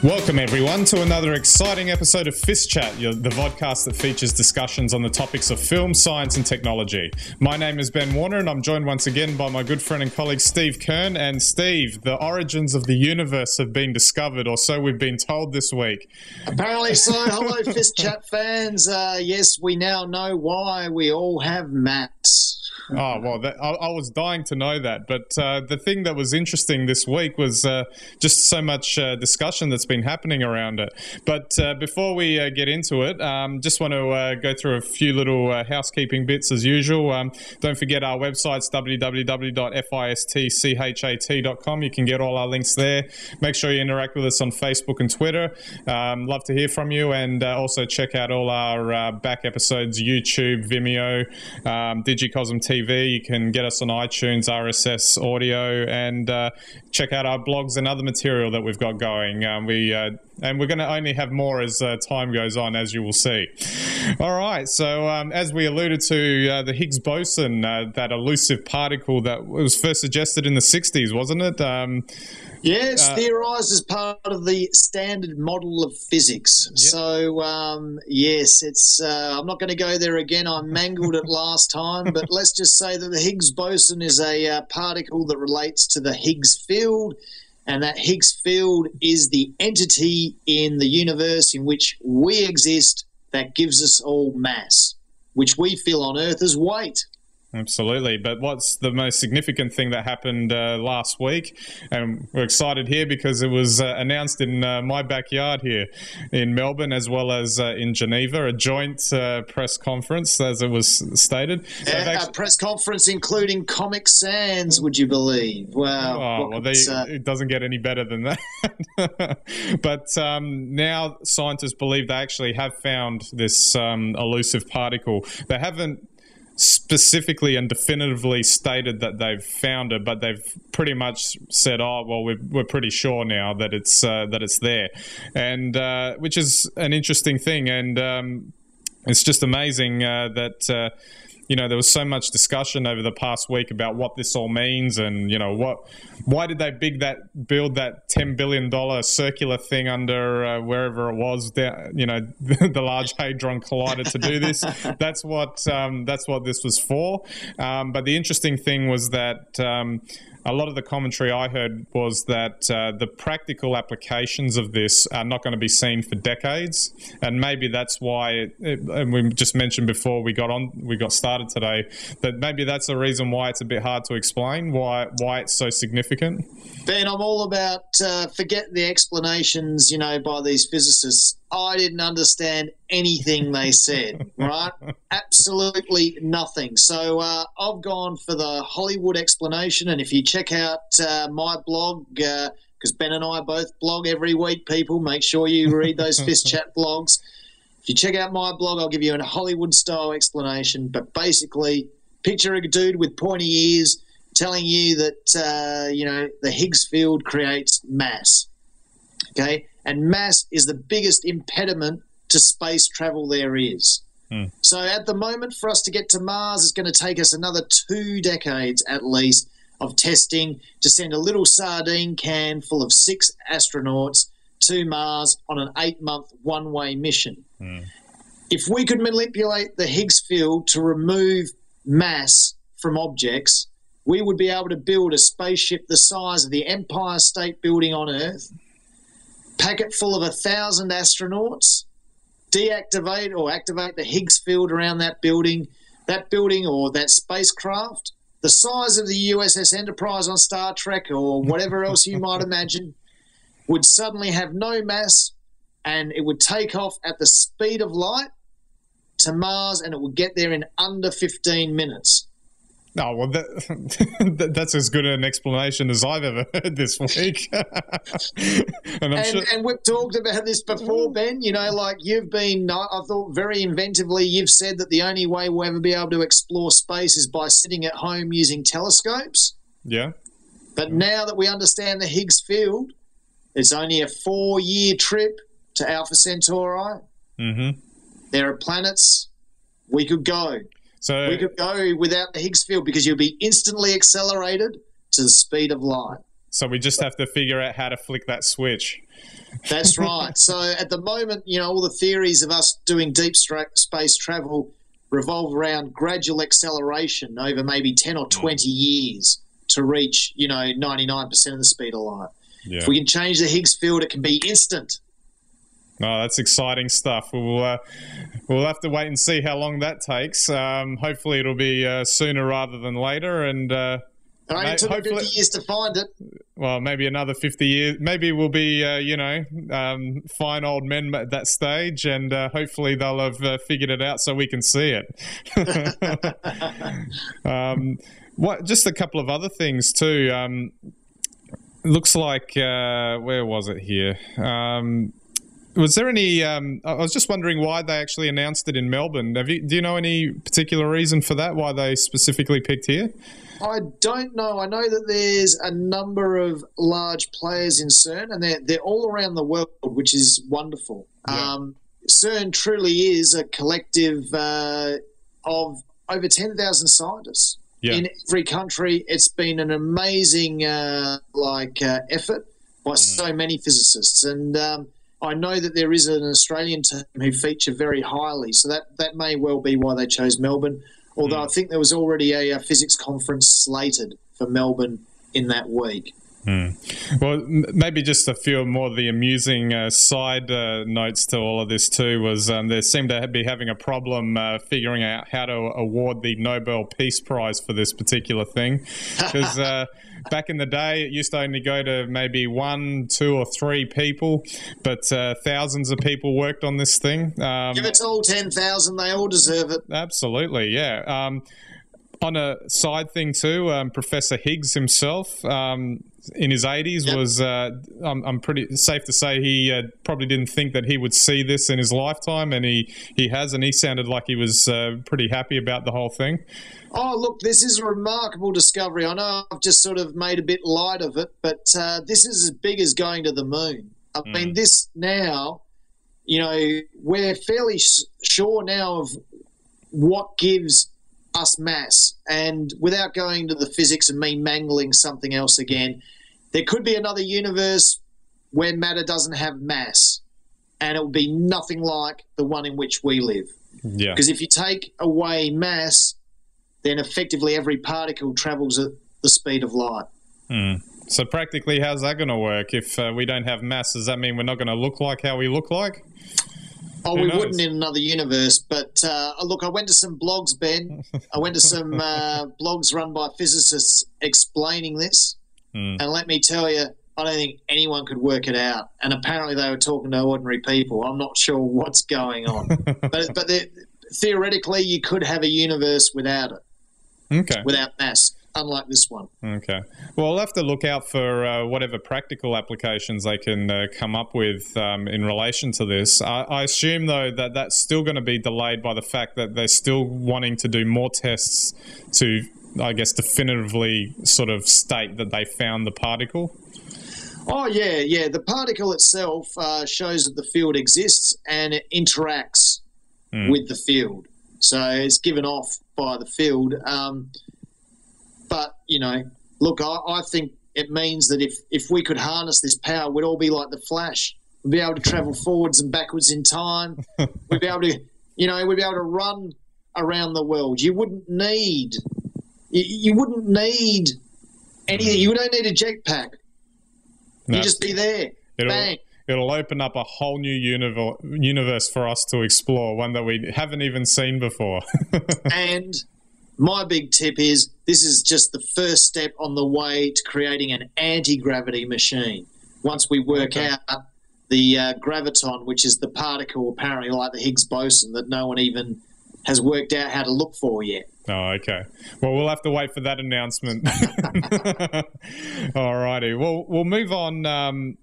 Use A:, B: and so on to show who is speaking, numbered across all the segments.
A: Welcome everyone to another exciting episode of FiST Chat, the vodcast that features discussions on the topics of film, science and technology. My name is Ben Warner and I'm joined once again by my good friend and colleague Steve Kern. And Steve, the origins of the universe have been discovered, or so we've been told this week.
B: Apparently so. Hello FiST Chat fans. Yes, we now know why we all have maths.
A: Oh, well, I was dying to know that. But the thing that was interesting this week was just so much discussion that's been happening around it. But before we get into it, just want to go through a few little housekeeping bits as usual. Don't forget our website's www.fistchat.com. You can get all our links there. Make sure you interact with us on Facebook and Twitter. Love to hear from you. And also check out all our back episodes, YouTube, Vimeo, Digicosm TV. You can get us on iTunes, RSS audio, and check out our blogs and other material that we've got going. And we're going to only have more as time goes on, as you will see. All right, so as we alluded to, the Higgs-Boson, that elusive particle that was first suggested in the 60s, wasn't it?
B: Yes, theorised as part of the standard model of physics. Yep. So, yes, it's. I'm not going to go there again. I mangled it last time, but let's just say that the Higgs boson is a particle that relates to the Higgs field, and that Higgs field is the entity in the universe in which we exist that gives us all mass, which we feel on Earth as weight.
A: Absolutely. But what's the most significant thing that happened last week? And we're excited here because it was announced in my backyard here in Melbourne, as well as in Geneva, a joint press conference, as it was stated.
B: A press conference including Comic Sans, would you believe? Wow.
A: Oh, well, it doesn't get any better than that. But now scientists believe they actually have found this elusive particle. They haven't specifically and definitively stated that they've found it, but they've pretty much said, "Oh, well, we're pretty sure now that it's there," and which is an interesting thing, and it's just amazing that. There was so much discussion over the past week about what this all means, and why did they build that $10 billion circular thing under wherever it was, the Large Hadron Collider to do this. That's what this was for. But the interesting thing was that a lot of the commentary I heard was that the practical applications of this are not going to be seen for decades, and maybe that's why. And we just mentioned before we got started today that maybe that's the reason why it's a bit hard to explain why it's so significant.
B: Ben, I'm all about forget the explanations, by these physicists. I didn't understand anything they said, right? Absolutely nothing. So I've gone for the Hollywood explanation, and if you check out my blog, because Ben and I both blog every week, people, make sure you read those FiST Chat blogs. If you check out my blog, I'll give you a Hollywood-style explanation, but basically picture a dude with pointy ears telling you that, the Higgs field creates mass, okay? And mass is the biggest impediment to space travel there is. So at the moment, for us to get to Mars, it's going to take us another 2 decades at least of testing to send a little sardine can full of 6 astronauts to Mars on an 8-month one-way mission. If we could manipulate the Higgs field to remove mass from objects, we would be able to build a spaceship the size of the Empire State Building on Earth, pack it full of 1,000 astronauts, deactivate or activate the Higgs field around that building or that spacecraft, the size of the USS Enterprise on Star Trek or whatever else you might imagine, would suddenly have no mass, and it would take off at the speed of light to Mars, and it would get there in under 15 minutes.
A: Oh, well, that's as good an explanation as I've ever heard this week.
B: and we've talked about this before, Ben. You've been, I thought very inventively, you've said that the only way we'll ever be able to explore space is by sitting at home using telescopes.
A: Yeah.
B: But now that we understand the Higgs field, it's only a 4-year trip to Alpha Centauri.
A: Mm-hmm.
B: There are planets we could go.
A: So
B: we could go without the Higgs field because you'll be instantly accelerated to the speed of light.
A: So we just have to figure out how to flick that switch.
B: That's right. So at the moment, all the theories of us doing deep space travel revolve around gradual acceleration over maybe 10 or 20 years to reach, 99% of the speed of light.
A: Yeah.
B: If we can change the Higgs field, it can be instant.
A: Oh, that's exciting stuff. We'll have to wait and see how long that takes. Hopefully it'll be sooner rather than later. And
B: it only took 50 years to find it.
A: Well, maybe another 50 years. Maybe we'll be, fine old men at that stage, and hopefully they'll have figured it out so we can see it. Just a couple of other things too. Looks like, where was it here? Was there any? I was just wondering why they actually announced it in Melbourne. Do you know any particular reason for that? Why they specifically picked here?
B: I don't know. I know that there's a number of large players in CERN, and they're all around the world, which is wonderful. Yeah. CERN truly is a collective of over 10,000 scientists in every country. It's been an amazing effort by so many physicists, and I know that there is an Australian team who feature very highly, so that may well be why they chose Melbourne, although I think there was already a physics conference slated for Melbourne in that week.
A: Well, maybe just a few more of the amusing side notes to all of this too was they seem to be having a problem figuring out how to award the Nobel Peace Prize for this particular thing, because back in the day it used to only go to maybe 1, 2 or 3 people, but thousands of people worked on this thing.
B: Give it to all 10,000, they all deserve it.
A: Absolutely, yeah. On a side thing too, Professor Higgs himself, in his 80s, was I'm pretty safe to say he probably didn't think that he would see this in his lifetime, and he has, and he sounded like he was pretty happy about the whole thing.
B: Oh, look, this is a remarkable discovery. I know I've just sort of made a bit light of it, but this is as big as going to the moon. I mean, this now, we're fairly sure now of what gives us mass, and without going to the physics and me mangling something else again, there could be another universe where matter doesn't have mass, and it will be nothing like the one in which we live. Yeah. Because if you take away mass, then effectively every particle travels at the speed of light.
A: So practically, how's that going to work? If we don't have mass, does that mean we're not going to look like how we look like?
B: Oh, we wouldn't in another universe. But look, I went to some blogs, Ben. I went to some blogs run by physicists explaining this. And let me tell you, I don't think anyone could work it out. And apparently they were talking to ordinary people. I'm not sure what's going on. but theoretically, you could have a universe without it. Okay. Without mass, unlike this one.
A: Okay. Well, we'll have to look out for whatever practical applications they can come up with in relation to this. I assume, though, that that's still going to be delayed by the fact that they're still wanting to do more tests to, I guess, definitively sort of state that they found the particle.
B: Oh, yeah. The particle itself shows that the field exists and it interacts with the field. So it's given off by the field. But, look, I think it means that if we could harness this power, we'd all be like the Flash. We'd be able to travel forwards and backwards in time. We'd be able to, we'd be able to run around the world. You wouldn't need anything. You don't need a jetpack. No. You just be there. Bang.
A: It'll open up a whole new universe for us to explore, one that we haven't even seen before.
B: And my big tip is this is just the first step on the way to creating an anti-gravity machine. Once we work out the graviton, which is the particle apparently like the Higgs-Boson that no one even has worked out how to look for yet.
A: Oh, okay. Well, we'll have to wait for that announcement. All righty. Well, we'll move on.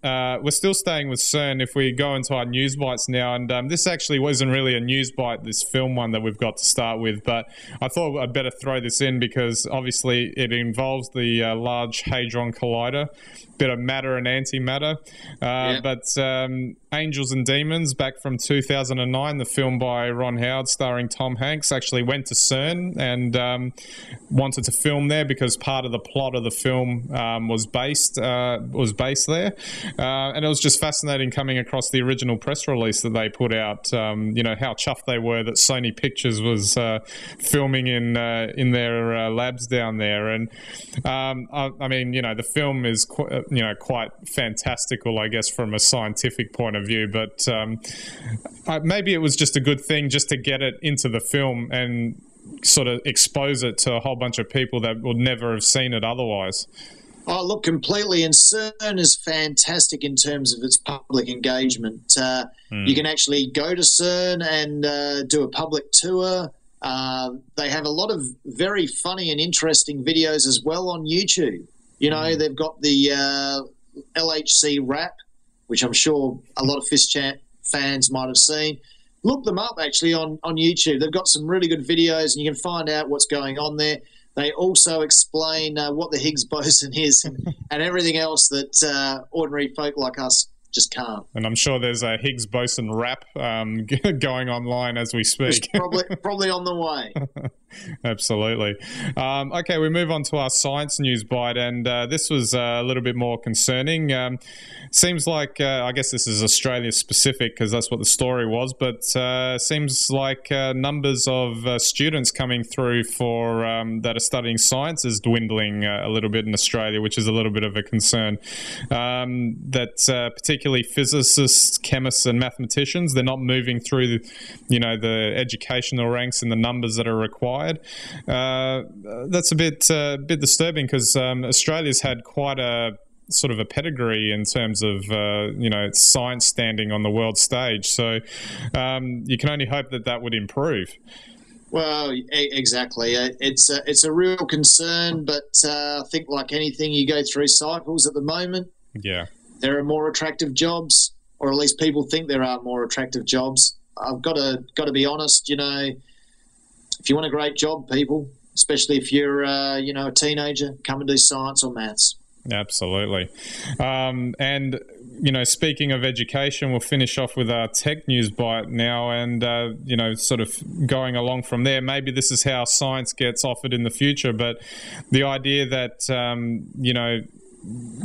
A: We're still staying with CERN if we go into our news bites now. And this actually wasn't really a news bite, this film one that we've got to start with. But I thought I'd better throw this in because obviously it involves the Large Hadron Collider, bit of matter and antimatter. But Angels and Demons, back from 2009, the film by Ron Howard starring Tom Hanks, actually went to CERN and wanted to film there because part of the plot of the film was based there. And it was just fascinating coming across the original press release that they put out, how chuffed they were that Sony Pictures was filming in their labs down there. And I mean, the film is quite fantastical, I guess, from a scientific point of view, but maybe it was just a good thing just to get it into the film and sort of expose it to a whole bunch of people that would never have seen it otherwise.
B: Oh, look, completely. And CERN is fantastic in terms of its public engagement. You can actually go to CERN and do a public tour. They have a lot of very funny and interesting videos as well on YouTube. They've got the LHC rap, which I'm sure a lot of FiST fans might have seen. Look them up, actually, on YouTube. They've got some really good videos, and you can find out what's going on there. They also explain what the Higgs-Boson is and everything else that ordinary folk like us just can't.
A: And I'm sure there's a Higgs-Boson rap going online as we speak.
B: It's probably on the way.
A: Absolutely. Okay, we move on to our science news bite, and this was a little bit more concerning. Seems like, I guess this is Australia specific because that's what the story was, but seems like numbers of students coming through for that are studying science is dwindling a little bit in Australia, which is a little bit of a concern. That particularly physicists, chemists and mathematicians, they're not moving through the educational ranks and the numbers that are required. That's a bit disturbing because Australia's had quite a sort of a pedigree in terms of its science standing on the world stage. So you can only hope that would improve.
B: Well, exactly. It's a real concern, but I think like anything, you go through cycles at the moment.
A: Yeah.
B: There are more attractive jobs, or at least people think there are more attractive jobs. I've got to be honest, if you want a great job, people, especially if you're a teenager, come and do science or maths.
A: Absolutely. And speaking of education, we'll finish off with our tech news bite now, and sort of going along from there. Maybe this is how science gets offered in the future, but the idea that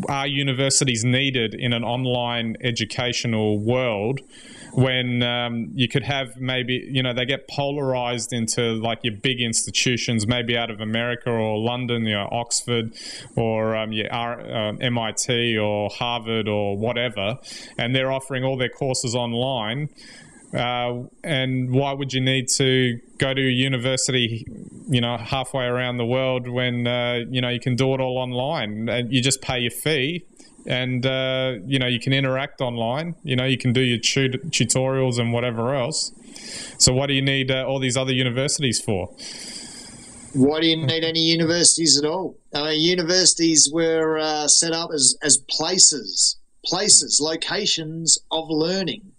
A: are universities needed in an online educational world when you could have maybe, they get polarized into like your big institutions, maybe out of America or London, Oxford or MIT or Harvard or whatever, and they're offering all their courses online. And why would you need to go to a university, halfway around the world when, you can do it all online and you just pay your fee and, you can interact online, you can do your tutorials and whatever else. So what do you need all these other universities for?
B: Why do you need any universities at all? Universities were set up as places, locations of learning.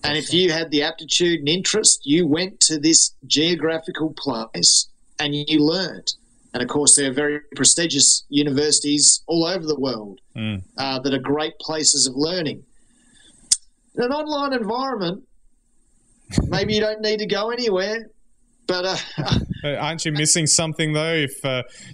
B: And if you had the aptitude and interest, you went to this geographical place and you learned. And, of course, there are very prestigious universities all over the world that are great places of learning. In an online environment, maybe you don't need to go anywhere. But
A: aren't you missing something, though, if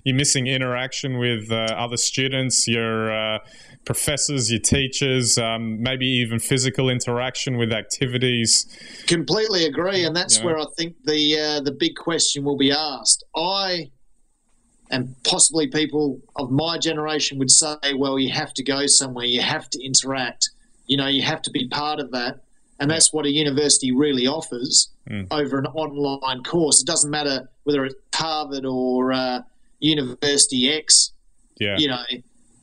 A: you're missing interaction with other students, your professors, your teachers, maybe even physical interaction with activities?
B: Completely agree, and that's where I think the big question will be asked. I, and possibly people of my generation, would say, well, you have to go somewhere, you have to interact, you have to be part of that. And that's what a university really offers over an online course. It doesn't matter whether it's Harvard or University X.
A: Yeah.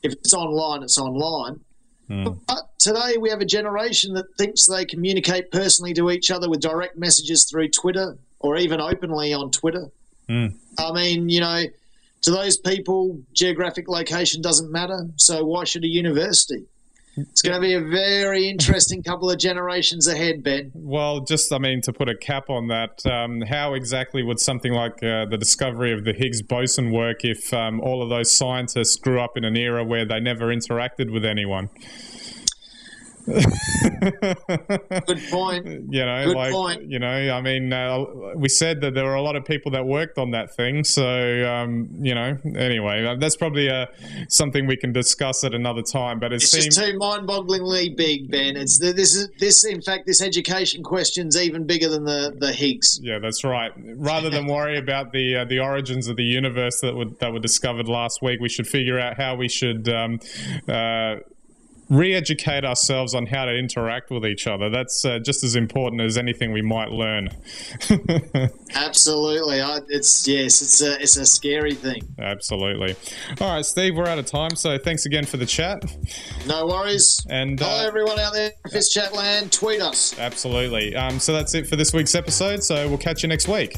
B: If it's online, it's online. But today we have a generation that thinks they communicate personally to each other with direct messages through Twitter or even openly on Twitter. I mean, you know, to those people, geographic location doesn't matter. So why should a university? It's going to be a very interesting couple of generations ahead, Ben.
A: Well, just, I mean, to put a cap on that, how exactly would something like the discovery of the Higgs-Boson work if all of those scientists grew up in an era where they never interacted with anyone?
B: Good point.
A: You know,
B: Good point.
A: You know, I mean, we said that there were a lot of people that worked on that thing. So, you know, anyway, that's probably something we can discuss at another time. But
B: it's just too mind-bogglingly big, Ben. It's in fact, this education question's even bigger than the Higgs.
A: Yeah, that's right. Rather than worry about the origins of the universe that were discovered last week, we should figure out how we should re-educate ourselves on how to interact with each other. That's just as important as anything we might learn.
B: Absolutely. It's a scary thing.
A: Absolutely. All right, Steve, we're out of time, so thanks again for the chat.
B: No worries.
A: And
B: hello, everyone out there in FiST Chat land. Tweet us.
A: Absolutely. So that's it for this week's episode, so we'll catch you next week.